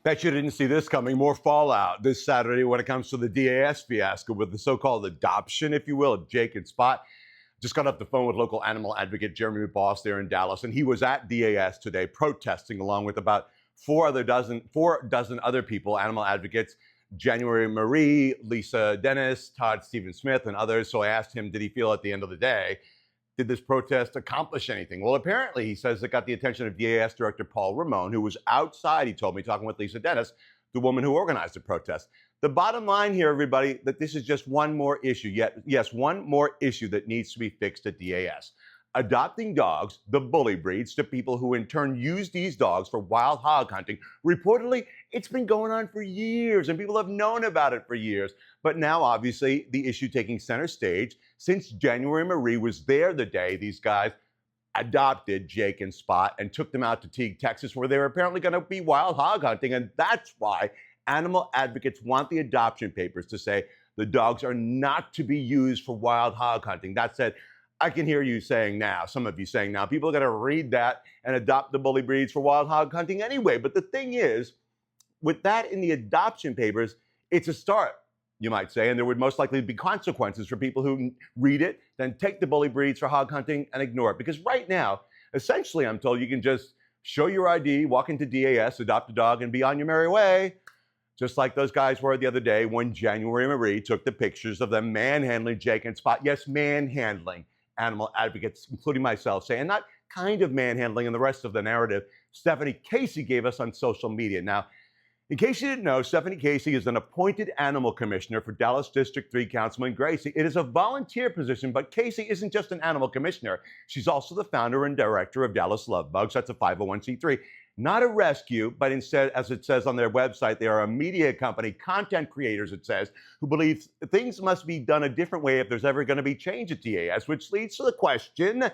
Bet you didn't see this coming. More fallout this Saturday when it comes to the D.A.S. fiasco with the so-called adoption, if you will, of Jake and Spot. Just got off the phone with local animal advocate Jeremy Boss there in Dallas, and he was at D.A.S. today protesting along with about four dozen other people, animal advocates, January Marie, Lisa Dennis, Todd Stephen Smith, and others. So I asked him, did he feel at the end of the day, did this protest accomplish anything? Well, apparently, he says it got the attention of D.A.S. Director Paul Ramon, who was outside, he told me, talking with Lisa Dennis, the woman who organized the protest. The bottom line here, everybody, that this is just one more issue. Yes, one more issue that needs to be fixed at D.A.S. Adopting dogs, the bully breeds, to people who in turn use these dogs for wild hog hunting. Reportedly, it's been going on for years, and people have known about it for years. But now, obviously, the issue taking center stage since January Marie was there the day these guys adopted Jake and Spot and took them out to Teague, Texas, where they were apparently going to be wild hog hunting. And that's why animal advocates want the adoption papers to say the dogs are not to be used for wild hog hunting. That said, I can hear you saying now, some of you saying now, people are going to read that and adopt the bully breeds for wild hog hunting anyway. But the thing is, with that in the adoption papers, it's a start, you might say, and there would most likely be consequences for people who read it, then take the bully breeds for hog hunting and ignore it. Because right now, essentially, I'm told you can just show your ID, walk into D.A.S., adopt a dog, and be on your merry way. Just like those guys were the other day when January Marie took the pictures of them manhandling Jake and Spot. Yes, manhandling. Animal advocates, including myself, saying not kind of manhandling and the rest of the narrative Stephanie Casey gave us on social media. Now, in case you didn't know, Stephanie Casey is an appointed animal commissioner for Dallas District 3 Councilman Gracie. It is a volunteer position, but Casey isn't just an animal commissioner. She's also the founder and director of Dallas Love Bugs. That's a 501c3. Not a rescue, but instead, as it says on their website, they are a media company, content creators, it says, who believe things must be done a different way if there's ever going to be change at D.A.S., which leads to the question,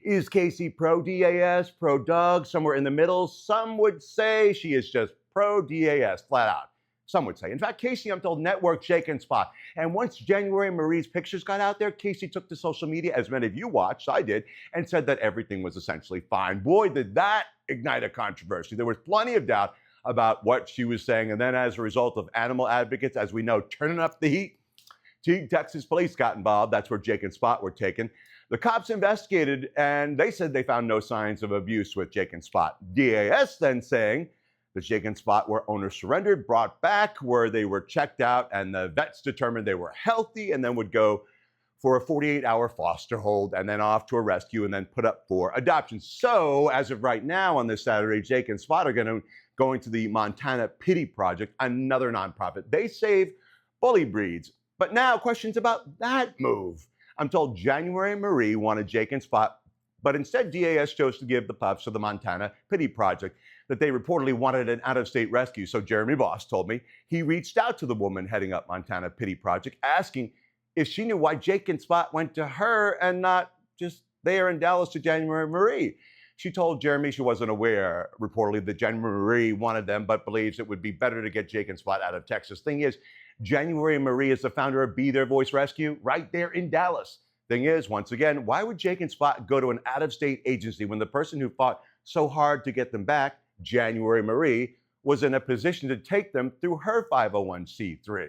is Casey pro-D.A.S., pro-dog, somewhere in the middle? Some would say she is just pro-D.A.S., flat out. Some would say. In fact, Casey, I'm told, networked Jake and Spot. And once January Marie's pictures got out there, Casey took to social media, as many of you watched, I did, and said that everything was essentially fine. Boy, did that ignite a controversy. There was plenty of doubt about what she was saying. And then as a result of animal advocates, as we know, turning up the heat, Teague, Texas police got involved. That's where Jake and Spot were taken. The cops investigated, and they said they found no signs of abuse with Jake and Spot. D.A.S. then saying the Jake and Spot were owners surrendered, brought back, where they were checked out, and the vets determined they were healthy, and then would go for a 48-hour foster hold, and then off to a rescue, and then put up for adoption. So, as of right now, on this Saturday, Jake and Spot are going to the Montana Pittie Project, another nonprofit. They save bully breeds. But now, questions about that move. I'm told January Marie wanted Jake and Spot, but instead D.A.S. chose to give the pups to the Montana Pittie Project, that they reportedly wanted an out-of-state rescue. So Jeremy Boss told me he reached out to the woman heading up Montana Pittie Project, asking if she knew why Jake and Spot went to her and not just there in Dallas to January Marie. She told Jeremy she wasn't aware, reportedly, that January Marie wanted them, but believes it would be better to get Jake and Spot out of Texas. Thing is, January Marie is the founder of Be Their Voice Rescue right there in Dallas. Thing is, once again, why would Jake and Spot go to an out-of-state agency when the person who fought so hard to get them back, January Marie, was in a position to take them through her 501c3?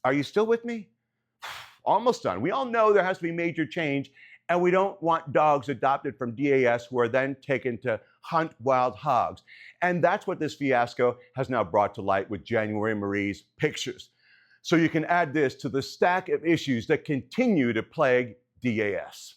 Are you still with me? Almost done. We all know there has to be major change, and we don't want dogs adopted from D.A.S. who are then taken to hunt wild hogs. And that's what this fiasco has now brought to light with January Marie's pictures. So you can add this to the stack of issues that continue to plague D.A.S.